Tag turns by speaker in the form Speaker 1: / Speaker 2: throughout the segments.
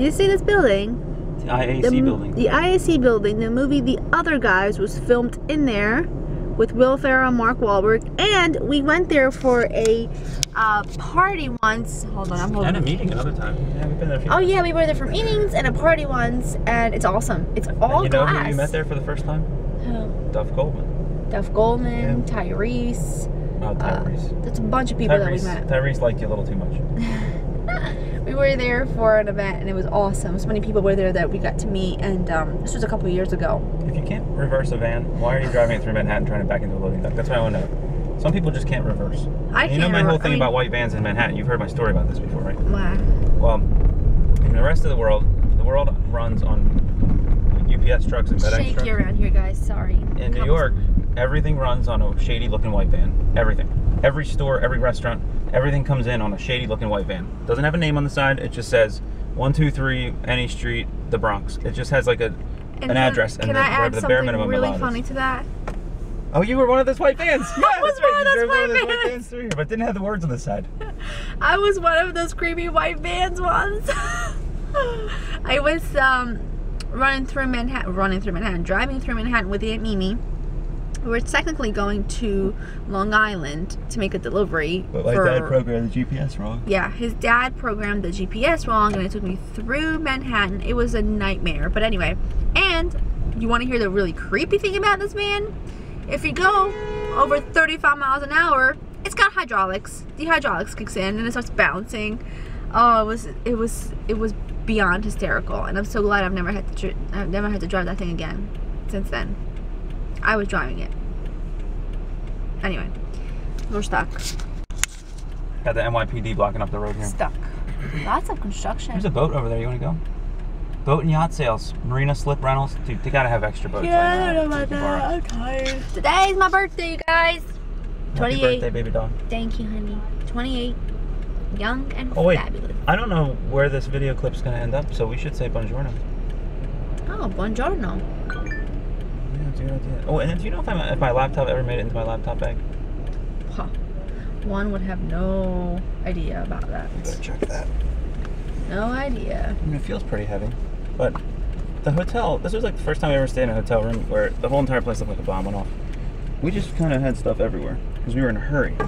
Speaker 1: you see this building?
Speaker 2: The IAC building.
Speaker 1: The IAC building. The movie The Other Guys was filmed in there with Will Ferrell and Mark Wahlberg. And we went there for a party once. Hold on, I'm holding.
Speaker 2: And a meeting another time. Yeah, we've been there a few
Speaker 1: Oh
Speaker 2: times.
Speaker 1: yeah, we were there for meetings and a party once, and it's awesome. It's all
Speaker 2: you know
Speaker 1: glass.
Speaker 2: who you met there for the first time?
Speaker 1: Who?
Speaker 2: Duff Goldman.
Speaker 1: Duff Goldman,
Speaker 2: Yeah.
Speaker 1: Tyrese.
Speaker 2: Oh, Tyrese.
Speaker 1: That's a bunch of people that we met.
Speaker 2: Tyrese liked you a little too much.
Speaker 1: We were there for an event, and it was awesome. So many people were there that we got to meet, and this was a couple of years ago.
Speaker 2: If you can't reverse a van, why are you driving it through Manhattan trying to back into a loading dock? That's what I want to know. Some people just can't reverse.
Speaker 1: I
Speaker 2: You know my whole thing about white vans in Manhattan. You've heard my story about this before, right?
Speaker 1: Wow.
Speaker 2: Well, in the rest of the world runs on UPS trucks and FedEx trucks.
Speaker 1: Shaky around here, guys. Sorry.
Speaker 2: In New York, everything runs on a shady-looking white van. Everything. Every store, every restaurant, everything comes in on a shady-looking white van. Doesn't have a name on the side. It just says 123 any street, the Bronx. It just has like an address and
Speaker 1: can I add
Speaker 2: the bare
Speaker 1: something
Speaker 2: minimum
Speaker 1: really
Speaker 2: allowed
Speaker 1: funny
Speaker 2: is.
Speaker 1: to that?
Speaker 2: Oh, you were one of those white vans. Yeah,
Speaker 1: I was
Speaker 2: that's right.
Speaker 1: one of
Speaker 2: You
Speaker 1: those
Speaker 2: drove one of
Speaker 1: white
Speaker 2: those white
Speaker 1: vans.
Speaker 2: vans through here, but didn't have the words on the side.
Speaker 1: I was one of those creepy white vans once. I was driving through Manhattan with Aunt Mimi. We were technically going to Long Island to make a delivery.
Speaker 2: But my dad programmed the GPS wrong.
Speaker 1: Yeah, his dad programmed the GPS wrong, and it took me through Manhattan. It was a nightmare. But anyway, and you want to hear the really creepy thing about this van? If you go over 35 miles an hour, it's got hydraulics. The hydraulics kicks in and it starts bouncing. Oh, it was beyond hysterical, and I'm so glad I've never had to drive that thing again since then. I was driving it. Anyway, we're stuck.
Speaker 2: Got the NYPD blocking up the road here.
Speaker 1: Stuck. Lots of construction.
Speaker 2: There's a boat over there. You want to go? Boat and yacht sales, marina slip rentals. Dude, they gotta have extra boats.
Speaker 1: Yeah, I don't know about that. I'm tired. Today's my birthday, you guys. 28.
Speaker 2: Happy birthday, baby doll.
Speaker 1: Thank you, honey. 28. Young and
Speaker 2: Oh wait,
Speaker 1: fabulous.
Speaker 2: I don't know where this video clip's gonna end up, so we should say buongiorno.
Speaker 1: Oh, buongiorno.
Speaker 2: Yeah, that's a good idea. Oh, and then do you know if my laptop ever made it into my laptop bag?
Speaker 1: Huh. One would have no idea about that.
Speaker 2: You better check that.
Speaker 1: No idea.
Speaker 2: I mean, it feels pretty heavy, but the hotel, this was like the first time I ever stayed in a hotel room where the whole entire place looked like a bomb went off. We just kind of had stuff everywhere because we were in a hurry. All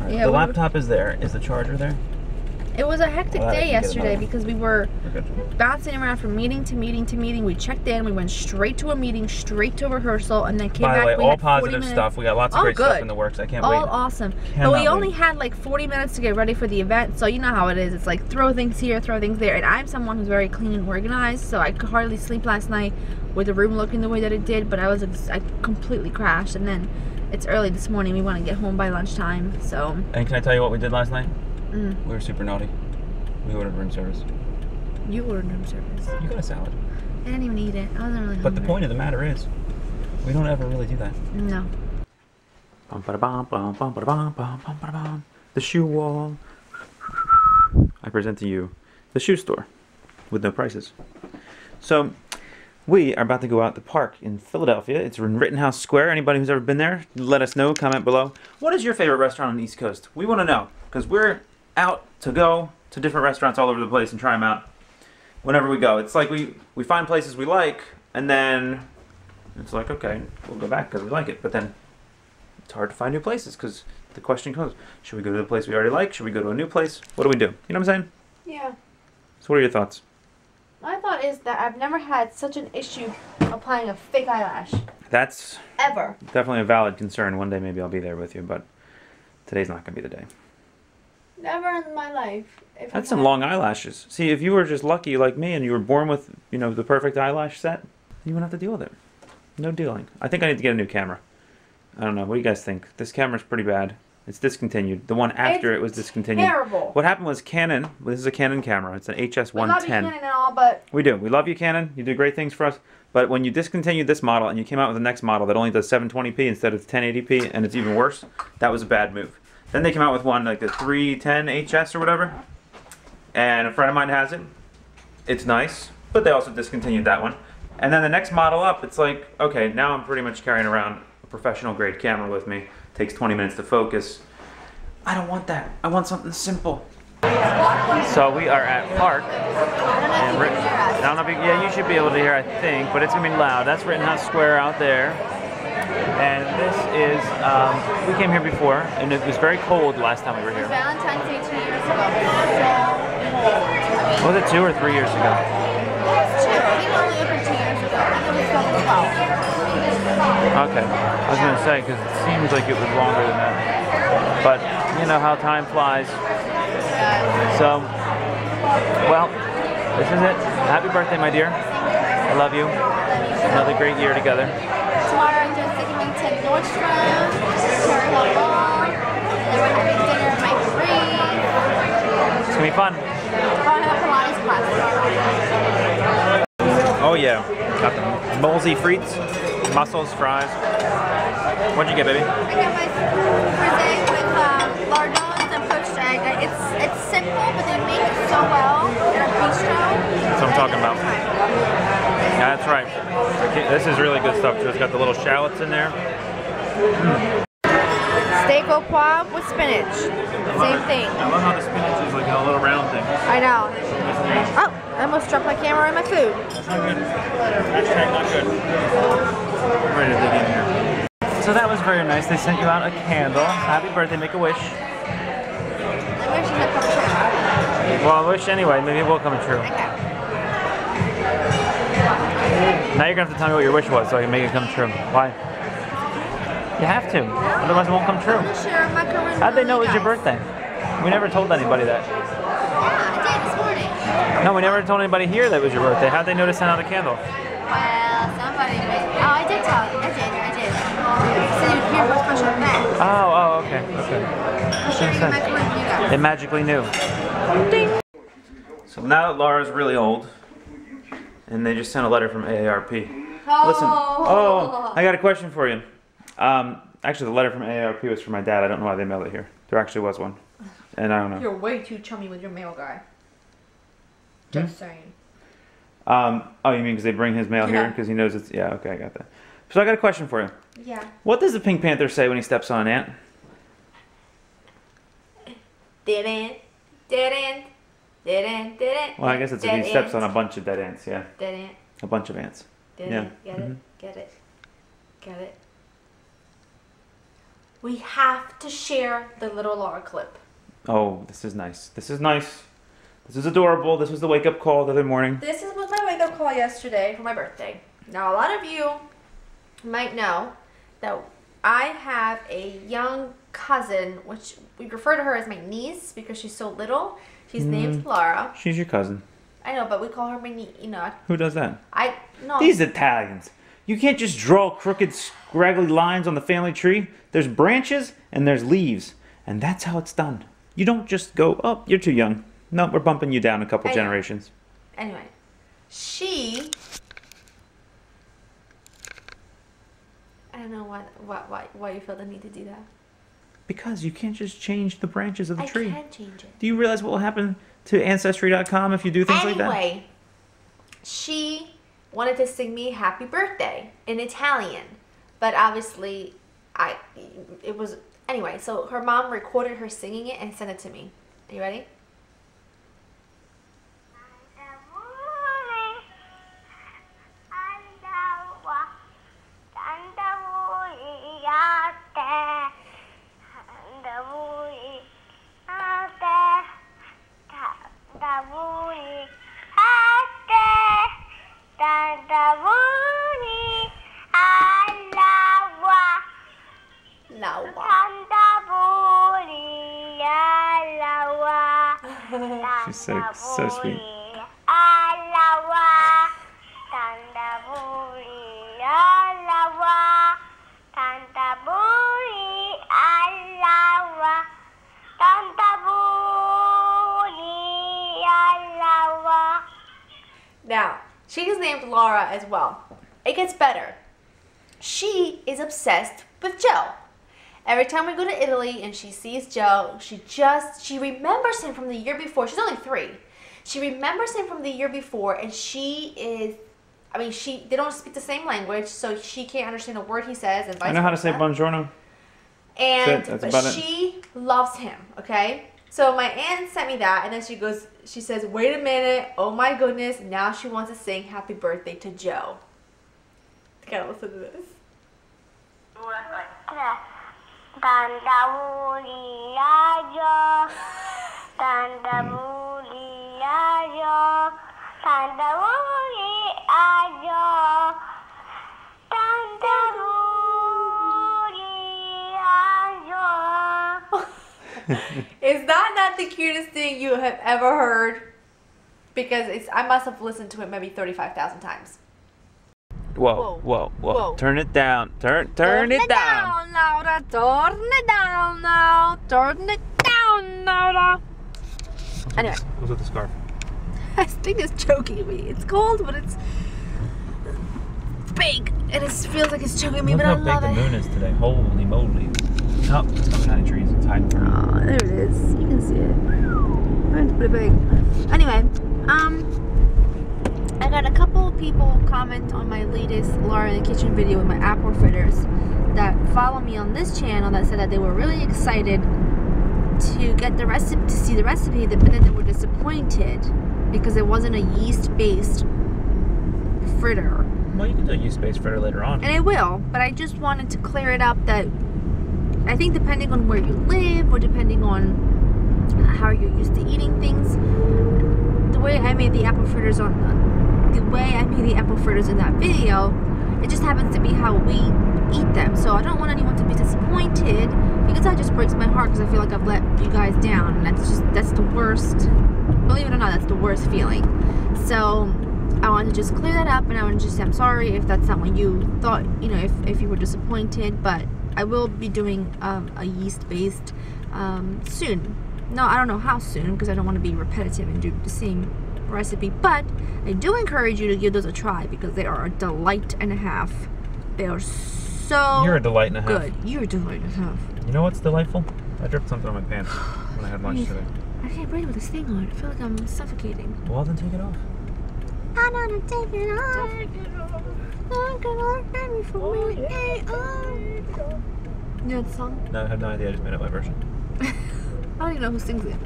Speaker 2: right,
Speaker 1: Yeah,
Speaker 2: the laptop is there. Is the charger there?
Speaker 1: It was a hectic
Speaker 2: Well, I
Speaker 1: day
Speaker 2: can get
Speaker 1: yesterday
Speaker 2: another.
Speaker 1: because we were
Speaker 2: We're good.
Speaker 1: bouncing around from meeting to meeting to meeting. We checked in, we went straight to a meeting, straight to rehearsal, and then came
Speaker 2: By
Speaker 1: back.
Speaker 2: the way,
Speaker 1: we
Speaker 2: all
Speaker 1: had 40
Speaker 2: positive
Speaker 1: minutes.
Speaker 2: stuff. We got lots of
Speaker 1: Oh,
Speaker 2: great
Speaker 1: good.
Speaker 2: stuff in the works. I can't
Speaker 1: All
Speaker 2: wait.
Speaker 1: awesome. But
Speaker 2: Cannot
Speaker 1: we only
Speaker 2: wait.
Speaker 1: had like 40 minutes to get ready for the event, so you know how it is. It's like throw things here, throw things there. And I'm someone who's very clean and organized, so I could hardly sleep last night with the room looking the way that it did. But I completely crashed, and then it's early this morning. We want to get home by lunchtime, so.
Speaker 2: And can I tell you what we did last night?
Speaker 1: Mm.
Speaker 2: We were super naughty. We ordered room service.
Speaker 1: You ordered room service.
Speaker 2: You got a salad.
Speaker 1: I didn't even eat it. I wasn't really hungry.
Speaker 2: But the point of the matter is, we don't ever really do that.
Speaker 1: No.
Speaker 2: The shoe wall. I present to you the shoe store with no prices. So we are about to go out the park in Philadelphia. It's in Rittenhouse Square. Anybody who's ever been there, let us know. Comment below. What is your favorite restaurant on the East Coast? We want to know because we're out to go to different restaurants all over the place and try them out whenever we go. It's like we find places we like, and then it's like, okay, we'll go back because we like it. But then it's hard to find new places because the question comes, should we go to the place we already like? Should we go to a new place? What do we do? You know what I'm saying?
Speaker 1: Yeah.
Speaker 2: So what are your thoughts?
Speaker 1: My thought is that I've never had such an issue applying a fake eyelash.
Speaker 2: That's
Speaker 1: Ever.
Speaker 2: definitely a valid concern. One day maybe I'll be there with you, but today's not going to be the day.
Speaker 1: Never in my life.
Speaker 2: That's some long eyelashes. See, if you were just lucky like me and you were born with, you know, the perfect eyelash set, you wouldn't have to deal with it. No dealing. I think I need to get a new camera. I don't know. What do you guys think? This camera's pretty bad. It's discontinued. The one after it was discontinued.
Speaker 1: Terrible.
Speaker 2: What happened was Canon, this is a Canon camera. It's an HS110.
Speaker 1: We love you, Canon and all, but
Speaker 2: We do. We love you, Canon. You do great things for us. But when you discontinued this model and you came out with the next model that only does 720p instead of 1080p, and it's even worse, that was a bad move. Then they came out with one like the 310 HS or whatever. And a friend of mine has it. It's nice, but they also discontinued that one. And then the next model up, it's like, okay, now I'm pretty much carrying around a professional grade camera with me. Takes 20 minutes to focus. I don't want that. I want something simple. So we are at Park. And I don't know if you, yeah, you should be able to hear, I think, but it's gonna be loud. That's Rittenhouse Square out there. And this is, we came here before, and it was very cold last time we were here.
Speaker 1: Valentine's Day 2 years ago. So
Speaker 2: Was it 2 or 3 years ago?
Speaker 1: it's 2. I think only opened 2 years ago. I think it was 2012.
Speaker 2: Okay. I was gonna say, because it seems like it was longer than that. But, you know how time flies. So, well, this is it. Happy birthday, my dear. I love you. Another great year together.
Speaker 1: Tomorrow I'm just taking me to Nordstrom, Cherry Hill Mall, and then we're having dinner at my free.
Speaker 2: It's gonna be fun.
Speaker 1: Oh, I have a Pilates class.
Speaker 2: Oh yeah, got the molesy frites, mussels, fries. What'd you get, baby?
Speaker 1: I got my frisee with lardons and poached egg. It's simple, but they make it so well in a bistro.
Speaker 2: That's what I'm talking about. Yeah, that's right. This is really good stuff too. It's got the little shallots in there.
Speaker 1: Steak au poivre with spinach. Same thing.
Speaker 2: I love how the spinach is like a little round thing.
Speaker 1: I know. Oh, I almost dropped my camera and my food.
Speaker 2: That's not good. Hashtag not good. I'm ready to dig in here. So that was very nice. They sent you out a candle. Happy birthday, make a wish.
Speaker 1: I wish it would come true.
Speaker 2: Well, I wish anyway. Maybe it will come true.
Speaker 1: Okay.
Speaker 2: Now you're going to have to tell me what your wish was so I can make it come true. Why? You have to. Otherwise it won't come true.
Speaker 1: Share macaroon.
Speaker 2: How'd they know it was your birthday? We never told anybody that.
Speaker 1: Yeah, I did this morning.
Speaker 2: No, we never told anybody here that it was your birthday. How'd they know to send out a candle?
Speaker 1: Well, somebody made. Oh, I did tell. I did. So you'd hear what special event.
Speaker 2: Oh, okay.
Speaker 1: I'll share you macaroon you guys.
Speaker 2: They magically knew. Ding. So now that Laura's really old, and they just sent a letter from AARP. Listen. Oh, I got a question for you. Actually, the letter from AARP was for my dad. I don't know why they mailed it here. There actually was one, and I don't know.
Speaker 1: You're way too chummy with your mail guy. Just saying.
Speaker 2: Oh, you mean because they bring his mail here because he knows it's yeah. Okay, I got that. So I got a question for you.
Speaker 1: Yeah.
Speaker 2: What does the Pink Panther say when he steps on an ant?
Speaker 1: Didn't.
Speaker 2: Well, I guess it's if he steps on a bunch of dead ants. Yeah.
Speaker 1: Didn't.
Speaker 2: A bunch of ants. Yeah.
Speaker 1: Get it. We have to share the little Laura clip.
Speaker 2: Oh, this is nice. This is nice. This is adorable. This was the wake-up call the other morning.
Speaker 1: This was my wake-up call yesterday for my birthday. Now, a lot of you might know that I have a young cousin, which we refer to her as my niece because she's so little. She's named Laura.
Speaker 2: She's your cousin.
Speaker 1: I know, but we call her my niece. You know.
Speaker 2: Who does that?
Speaker 1: No.
Speaker 2: These Italians. You can't just draw crooked, scraggly lines on the family tree. There's branches and there's leaves. And that's how it's done. You don't just go, oh, you're too young. No, we're bumping you down a couple generations.
Speaker 1: Anyway, I don't know why you feel the need to do that.
Speaker 2: Because you can't just change the branches of the tree.
Speaker 1: I can change it.
Speaker 2: Do you realize what will happen to Ancestry.com if you do things like that?
Speaker 1: Anyway, she wanted to sing me happy birthday in Italian. But obviously, anyway, so her mom recorded her singing it and sent it to me. Are you ready?
Speaker 2: She's so sweet.
Speaker 1: Now, she is named Laura as well. It gets better. She is obsessed with Joe. Every time we go to Italy and she sees Joe, she remembers him from the year before. She's only 3. She remembers him from the year before, and they don't speak the same language, so she can't understand a word he says, and vice versa.
Speaker 2: I know how to say buongiorno.
Speaker 1: And she loves him, okay? So my aunt sent me that, and then she says, wait a minute, oh my goodness, now she wants to sing happy birthday to Joe. You gotta listen to this. Is that not the cutest thing you have ever heard? Because I must have listened to it maybe 35,000 times.
Speaker 2: Whoa. Turn it down. Turn it down.
Speaker 1: Laura. Turn it down now. Turn it down, Laura. Anyway.
Speaker 2: What's with the scarf?
Speaker 1: This thing is choking me. It's cold, but it's big. And it feels like it's choking me, but I love it.
Speaker 2: Look how big the moon is today. Holy moly. Oh, it's coming behind the trees. It's hiding from me.
Speaker 1: Oh, there it is. You can see it. It's pretty big. Anyway, I got a couple of people comment on my latest Laura in the Kitchen video with my apple fritters that follow me on this channel that said that they were really excited to get the recipe, to see the recipe, but then they were disappointed because it wasn't a yeast-based fritter.
Speaker 2: Well, you can do a yeast-based fritter later on.
Speaker 1: And I will, but I just wanted to clear it up that I think depending on where you live or depending on how you're used to eating things, the way I made the apple fritters in that video, it just happens to be how we eat them. So I don't want anyone to be disappointed because that just breaks my heart because I feel like I've let you guys down, and that's the worst. Believe it or not, that's the worst feeling. So I wanted to just clear that up, and I want to just say I'm sorry if that's not what you thought, you know, if you were disappointed, but I will be doing a yeast-based soon. No, I don't know how soon because I don't want to be repetitive and do the same recipe, but I do encourage you to give those a try because they are a delight and a half. They are so
Speaker 2: You're a delight and a half.
Speaker 1: Good. You're a delight and a half.
Speaker 2: You know what's delightful? I dripped something on my pants when I had lunch today.
Speaker 1: I can't breathe with this thing on. I feel like I'm suffocating.
Speaker 2: Well, then take it off.
Speaker 1: I'm gonna take it off. Take it off. I'm gonna let me for me. Hey, You know the song?
Speaker 2: No, I have no idea. I just made up my version.
Speaker 1: I don't even know who sings it.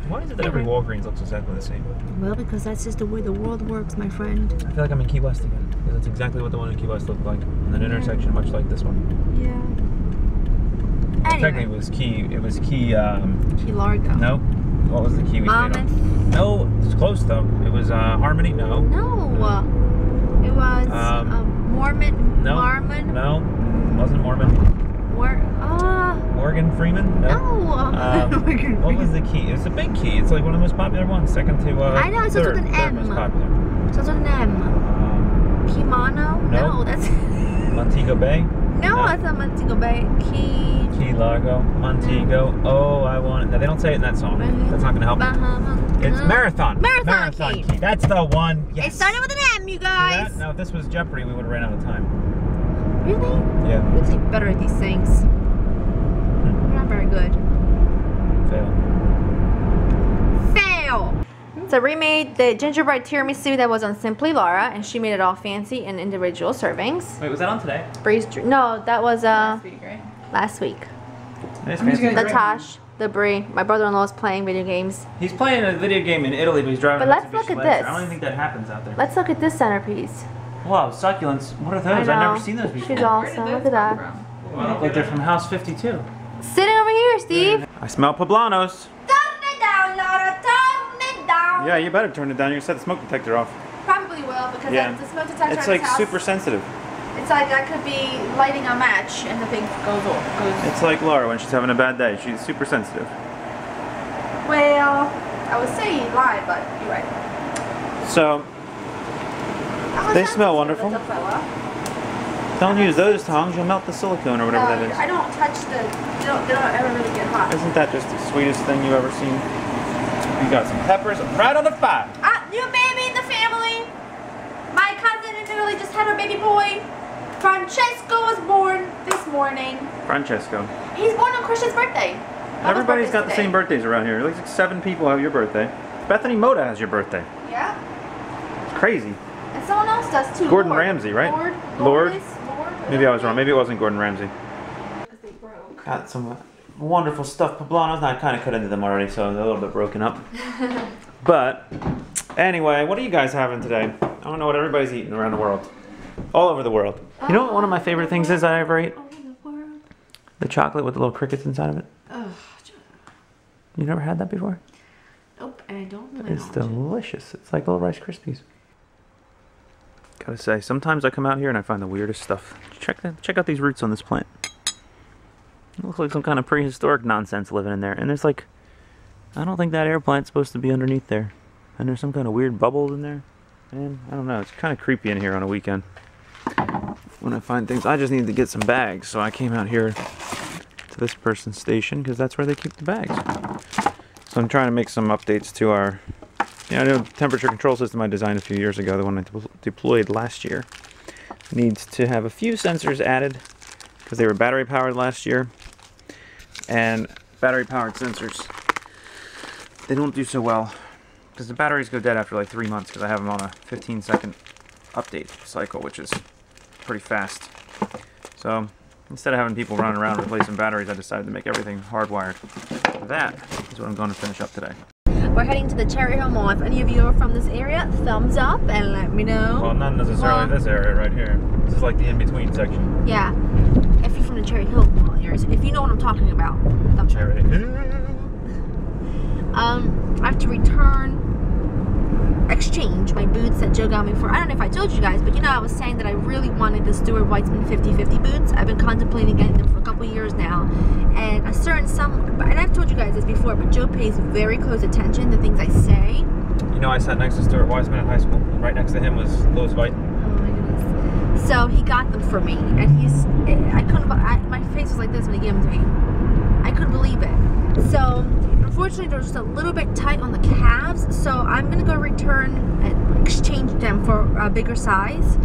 Speaker 2: Why is it that every Walgreens looks exactly the same?
Speaker 1: Well, because that's just the way the world works, my friend.
Speaker 2: I feel like I'm in Key West again. Because that's exactly what the one in Key West looked like. In an intersection much like this one.
Speaker 1: Yeah. Anyway.
Speaker 2: Technically, it was Key...
Speaker 1: Key Largo.
Speaker 2: No. What was the key we stayed
Speaker 1: Monmouth.
Speaker 2: on? No, it's close though. It was Harmony. No.
Speaker 1: No. It was Mormon.
Speaker 2: No.
Speaker 1: Mormon.
Speaker 2: No. Wasn't Mormon. Morgan Freeman? No. What was the key? It's a big key. It's like one of the most popular ones. Second to
Speaker 1: I know, it starts with an M.
Speaker 2: most popular.
Speaker 1: It starts with an M. Kimano? No, that's
Speaker 2: Montego Bay?
Speaker 1: No, that's not Montego Bay.
Speaker 2: Key Largo. Montego. Oh, I want it. No, they don't say it in that song. That's not going to help me. It's Marathon.
Speaker 1: Marathon key.
Speaker 2: That's the one. Yes.
Speaker 1: It started with an M, you guys.
Speaker 2: Now, if this was Jeopardy, we would have ran out of time.
Speaker 1: Really?
Speaker 2: Yeah.
Speaker 1: We're like better at these things. We're not very good. Fail. So we made the gingerbread tiramisu that was on Simply Laura, and she made it all fancy in individual servings.
Speaker 2: Wait, was that on today?
Speaker 1: No, that was
Speaker 3: last week, right?
Speaker 1: Last week.
Speaker 2: Nice fancy.
Speaker 1: Latosh, the Brie, my brother-in-law is playing video games.
Speaker 2: He's playing a video game in Italy, but he's driving.
Speaker 1: But let's look at this.
Speaker 2: I don't even think that happens out there.
Speaker 1: Let's look at this centerpiece.
Speaker 2: Wow, succulents. What are those? I've never seen those before.
Speaker 1: She's awesome. Look at that.
Speaker 2: Well, they look like they're from House 52.
Speaker 1: Sitting over here, Steve.
Speaker 2: I smell poblanos.
Speaker 1: Turn it down, Laura. Turn it down.
Speaker 2: Yeah, you better turn it down. You set the smoke detector off.
Speaker 1: Probably will because the smoke detector
Speaker 2: It's
Speaker 1: in
Speaker 2: like
Speaker 1: this house,
Speaker 2: super sensitive.
Speaker 1: It's like that could be lighting a match and the thing goes off.
Speaker 2: It's like Laura when she's having a bad day. She's super sensitive.
Speaker 1: Well, I would say you lie, but you're right.
Speaker 2: So, they smell wonderful. Don't use those tongs. You'll melt the silicone or whatever that is.
Speaker 1: I don't touch they don't ever really get hot.
Speaker 2: Isn't that just the sweetest thing you've ever seen? You got some peppers right on the fire.
Speaker 1: New baby in the family. My cousin in Italy just had her baby boy. Francesco was born this morning.
Speaker 2: Francesco.
Speaker 1: He's born on Christian's birthday.
Speaker 2: Everybody's got the same birthdays around here. At least like 7 people have your birthday. Bethany Moda has your birthday.
Speaker 1: Yeah.
Speaker 2: It's crazy.
Speaker 1: And someone else does too.
Speaker 2: Gordon Ramsay, right?
Speaker 1: Lord?
Speaker 2: Maybe I was wrong. Maybe it wasn't Gordon Ramsay. Got some wonderful stuffed poblanos. Now I kind of cut into them already, so they're a little bit broken up. But anyway, what are you guys having today? I don't know what everybody's eating around the world. All over the world. You know what one of my favorite things is that I ever ate? The chocolate with the little crickets inside of it.
Speaker 1: Oh,
Speaker 2: you never had that before?
Speaker 1: nope, and I don't really
Speaker 2: It's delicious. It's like little Rice Krispies. Gotta say, sometimes I come out here and I find the weirdest stuff. Check out these roots on this plant. It looks like some kind of prehistoric nonsense living in there. And there's like, I don't think that air plant's supposed to be underneath there. And there's some kind of weird bubbles in there. And I don't know, it's kind of creepy in here on a weekend. When I find things, I just need to get some bags. So I came out here to this person's station because that's where they keep the bags. So I'm trying to make some updates to our temperature control system I designed a few years ago, the one I deployed last year. Needs to have a few sensors added because they were battery powered last year. And battery powered sensors, they don't do so well because the batteries go dead after like 3 months because I have them on a 15-second update cycle, which is pretty fast. So instead of having people running around replacing batteries, I decided to make everything hardwired. That is what I'm going to finish up today.
Speaker 1: We're heading to the Cherry Hill Mall. If any of you are from this area, thumbs up and let me know.
Speaker 2: Well, not necessarily this area right here. This is like the in-between section.
Speaker 1: Yeah. If you're from the Cherry Hill Mall area, if you know what I'm talking about. Thumbs up.
Speaker 2: Cherry Hill.
Speaker 1: I have to exchange my boots that Joe got me for. I don't know if I told you guys, but I was saying that I really wanted the Stuart Weitzman 50/50 boots. I've been contemplating getting them for a couple years now, and and I've told you guys this before, but Joe pays very close attention to things I say.
Speaker 2: I sat next to Stuart Weitzman in high school. Right next to him was Louis White.
Speaker 1: Oh my goodness. So he got them for me, and my face was like this when he gave them to me. I couldn't believe it. So unfortunately, they're just a little bit tight on the calves, so I'm gonna go return and exchange them for a bigger size.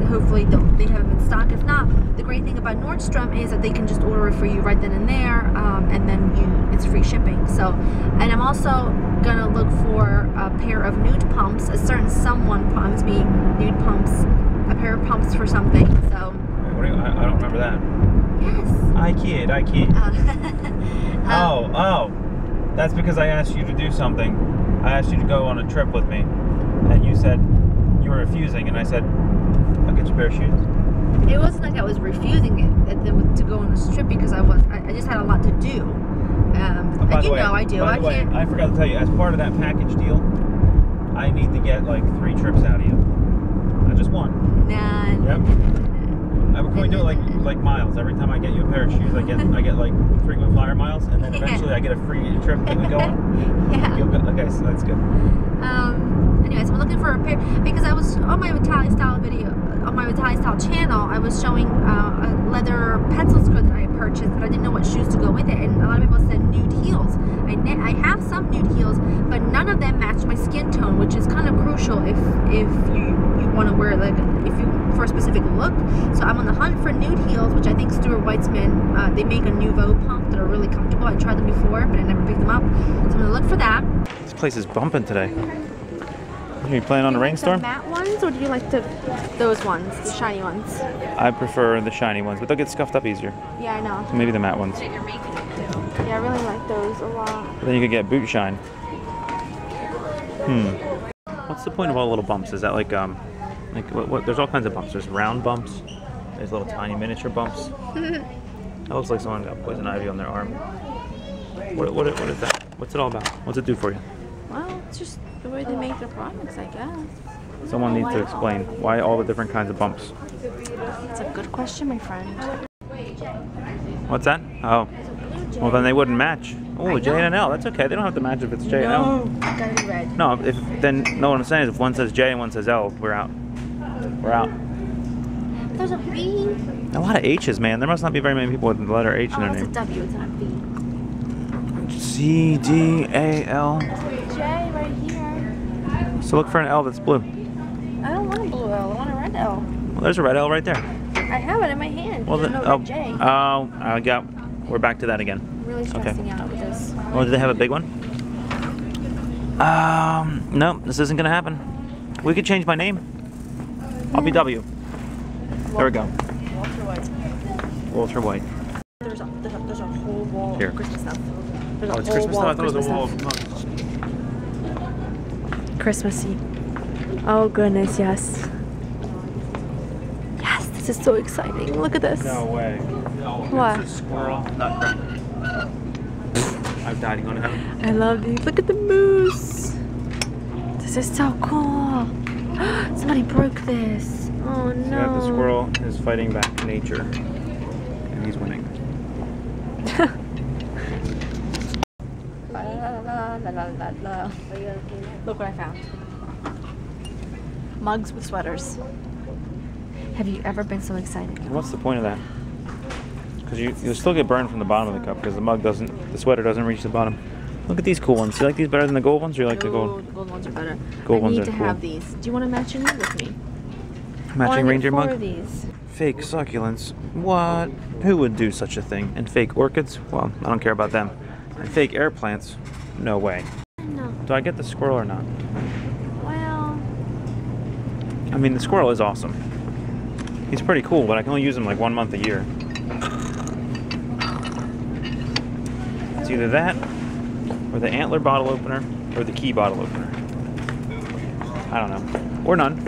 Speaker 1: Hopefully they have them in stock. If not, the great thing about Nordstrom is that they can just order it for you right then and there, and then it's free shipping. So, and I'm also gonna look for a pair of nude pumps. A certain someone promised me nude pumps, a pair of pumps for something. So.
Speaker 2: Wait, I don't remember that.
Speaker 1: Yes.
Speaker 2: I kid. Oh. That's because I asked you to do something. I asked you to go on a trip with me, and you said you were refusing, and I said, I'll get you a pair of shoes.
Speaker 1: It wasn't like I was refusing it to go on this trip because I just had a lot to do.
Speaker 2: By the way,
Speaker 1: I do.
Speaker 2: By the way, I forgot to tell you, as part of that package deal, I need to get like 3 trips out of you. Not just one.
Speaker 1: Nah.
Speaker 2: Can we do it like miles? Every time I get you a pair of shoes, I get like frequent flyer miles, and then eventually I get a free trip that we go on.
Speaker 1: Yeah.
Speaker 2: Okay, so that's good.
Speaker 1: Anyways, I'm looking for a pair because I was on my Italian style video, on my Italian style channel. I was showing a leather pencil skirt that I had purchased, but I didn't know what shoes to go with it. And a lot of people said nude heels. I have some nude heels, but none of them match my skin tone, which is kind of crucial if you want to wear for a specific look. So I'm on the hunt for nude heels, which I think Stuart Weitzman, they make a Nouveau pump that are really comfortable. I tried them before, but I never picked them up. So I'm gonna look for that.
Speaker 2: This place is bumping today. Are you planning on a rainstorm?
Speaker 1: The matte ones, or do you like those ones, the shiny ones?
Speaker 2: I prefer the shiny ones, but they'll get scuffed up easier.
Speaker 1: Yeah, I know.
Speaker 2: So maybe the matte ones.
Speaker 1: Yeah, I really like those a lot.
Speaker 2: But then you could get boot shine. What's the point of all the little bumps? Is that like what? There's all kinds of bumps. There's round bumps. There's little tiny miniature bumps. That looks like someone got poison ivy on their arm. What is that? What's it all about? What's it do for you?
Speaker 1: Well, it's just the way they make their products, I guess.
Speaker 2: Someone needs to explain why all the different kinds of bumps.
Speaker 1: That's a good question, my friend.
Speaker 2: What's that? Oh. Well, then they wouldn't match. Oh, J and an L. That's okay. They don't have to match if it's J and L.
Speaker 1: No, gotta be red.
Speaker 2: No, what I'm saying is if one says J and one says L, we're out. We're out.
Speaker 1: There's a B.
Speaker 2: A lot of H's, man. There must not be very many people with the letter H in their name.
Speaker 1: It's a W, it's not B.
Speaker 2: C, D, A, L.
Speaker 1: J right here.
Speaker 2: So look for an L that's blue.
Speaker 1: I don't want a blue L. I want a red L.
Speaker 2: Well, there's a red L right there.
Speaker 1: I have it in my hand.
Speaker 2: Well,
Speaker 1: There's no red J.
Speaker 2: We're back to that again.
Speaker 1: I'm really stressing out with this.
Speaker 2: Oh, do they have a big one? No, this isn't gonna happen. We could change my name. I'll be W. There we go.
Speaker 1: Walter White.
Speaker 2: Walter White.
Speaker 1: There's a whole wall
Speaker 2: Here.
Speaker 1: of Christmas stuff. There's
Speaker 2: Oh,
Speaker 1: a
Speaker 2: it's
Speaker 1: whole
Speaker 2: Christmas
Speaker 1: wall
Speaker 2: stuff. I
Speaker 1: of
Speaker 2: thought it was a
Speaker 1: Christmas
Speaker 2: wall
Speaker 1: stuff.
Speaker 2: of mugs.
Speaker 1: Christmassy. Oh goodness, yes. Yes, this is so exciting. Look at this.
Speaker 2: No way.
Speaker 1: What?
Speaker 2: It's a squirrel nutcracker. I'm dying on him.
Speaker 1: I love these. Look at the moose. This is so cool. Somebody broke this. Oh no.
Speaker 2: So the squirrel is fighting back nature, and he's winning.
Speaker 1: Look what I found. Mugs with sweaters. Have you ever been so excited?
Speaker 2: What's the point of that? Because you'll still get burned from the bottom of the cup because the sweater doesn't reach the bottom. Look at these cool ones. You like these better than the gold ones, or you like the gold?
Speaker 1: The gold ones are better.
Speaker 2: Gold ones
Speaker 1: I
Speaker 2: are
Speaker 1: need to
Speaker 2: cool.
Speaker 1: have these. Do you want to match in with me?
Speaker 2: Matching reindeer
Speaker 1: four
Speaker 2: mug?
Speaker 1: of these.
Speaker 2: Fake succulents. What? Who would do such a thing? And fake orchids? Well, I don't care about them. And fake air plants? No way.
Speaker 1: No.
Speaker 2: Do I get the squirrel or not?
Speaker 1: Well.
Speaker 2: I mean, the squirrel is awesome. He's pretty cool, but I can only use him like 1 month a year. It's either that, or the antler bottle opener, or the key bottle opener. I don't know. Or none.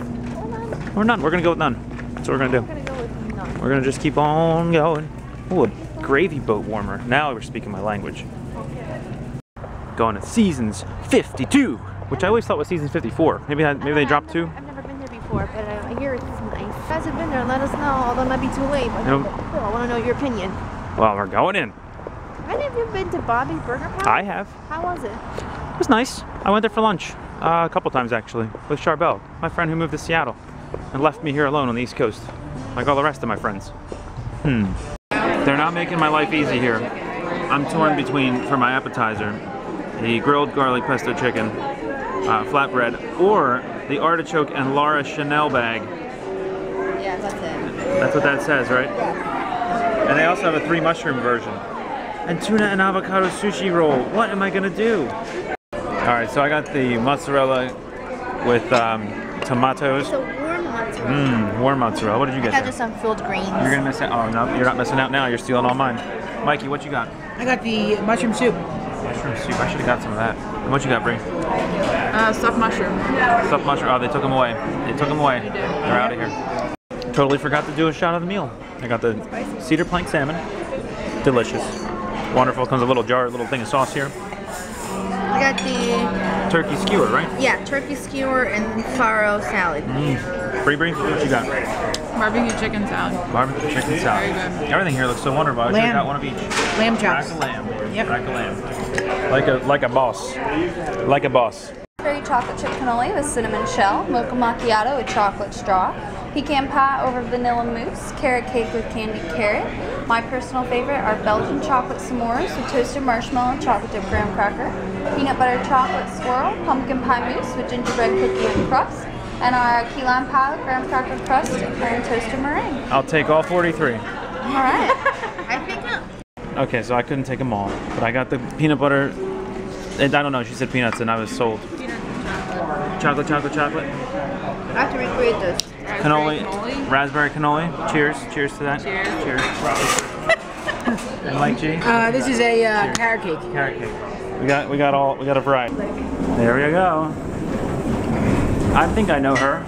Speaker 2: Or none. We're gonna go with none. That's what we're gonna do.
Speaker 1: I'm gonna go with none.
Speaker 2: We're gonna just keep on going. Ooh, a gravy boat warmer. Now we're speaking my language. Going to Seasons 52, which I always thought was Seasons 54. Maybe they dropped 2.
Speaker 1: I've never been there before, but I hear it's nice. If you guys have been there, let us know. Although it might be too late. But
Speaker 2: Nope.
Speaker 1: still, I want to know your opinion.
Speaker 2: Well, we're going in.
Speaker 1: Have you been to Bobby's Burger Palace?
Speaker 2: I have.
Speaker 1: How was it?
Speaker 2: It was nice. I went there for lunch a couple times actually with Charbel, my friend who moved to Seattle and left me here alone on the East Coast, like all the rest of my friends. They're not making my life easy here. I'm torn between, for my appetizer, the grilled garlic pesto chicken, flatbread, or the artichoke and Laura Chanel bag.
Speaker 1: Yeah, that's it.
Speaker 2: That's what that says, right? And they also have a 3 mushroom version. And tuna and avocado sushi roll. What am I gonna do? Alright, so I got the mozzarella with tomatoes.
Speaker 1: It's a warm mozzarella.
Speaker 2: Warm mozzarella. What did you get
Speaker 1: I got
Speaker 2: there?
Speaker 1: just some filled greens.
Speaker 2: You're gonna miss out. Oh no, you're not missing out now. You're stealing all mine. Mikey, what you got?
Speaker 3: I got the mushroom soup.
Speaker 2: Mushroom soup. I should have got some of that. And what you got, Bree?
Speaker 3: Stuffed mushroom.
Speaker 2: Stuffed mushroom. Oh, they took them away. They took them away. They're out of here. Totally forgot to do a shot of the meal. I got the cedar plank salmon. Delicious. Wonderful. Comes a little jar, a little thing of sauce here.
Speaker 1: I got the
Speaker 2: Turkey skewer, right?
Speaker 1: turkey skewer and farro salad.
Speaker 2: Bree, what you got?
Speaker 3: Barbecue chicken salad.
Speaker 2: Barbecue chicken salad.
Speaker 3: Very good.
Speaker 2: Everything here looks so wonderful. I should have got one of each.
Speaker 3: Lamb chops.
Speaker 2: Rack of lamb.
Speaker 3: Yep.
Speaker 2: Rack of lamb. Like a boss. Like a boss.
Speaker 4: Berry chocolate chip cannoli with cinnamon shell, mocha macchiato with chocolate straw, pecan pie over vanilla mousse, carrot cake with candied carrot. My personal favorite are Belgian chocolate s'mores with toasted marshmallow and chocolate dip graham cracker, peanut butter chocolate swirl, pumpkin pie mousse with gingerbread cookie and crust, and our key lime pie with graham cracker crust and toasted meringue.
Speaker 2: I'll take all 43.
Speaker 4: All right.
Speaker 1: I think
Speaker 2: Okay, so I couldn't take them all, but I got the peanut butter. And I don't know, she said peanuts and I was sold. Chocolate.
Speaker 1: I have to recreate this.
Speaker 2: Cannoli, raspberry cannoli. Cheers to that.
Speaker 3: Cheers.
Speaker 2: And Mike G.
Speaker 3: This is a carrot cake.
Speaker 2: Carrot cake. We got a variety. There we go. I think I know her.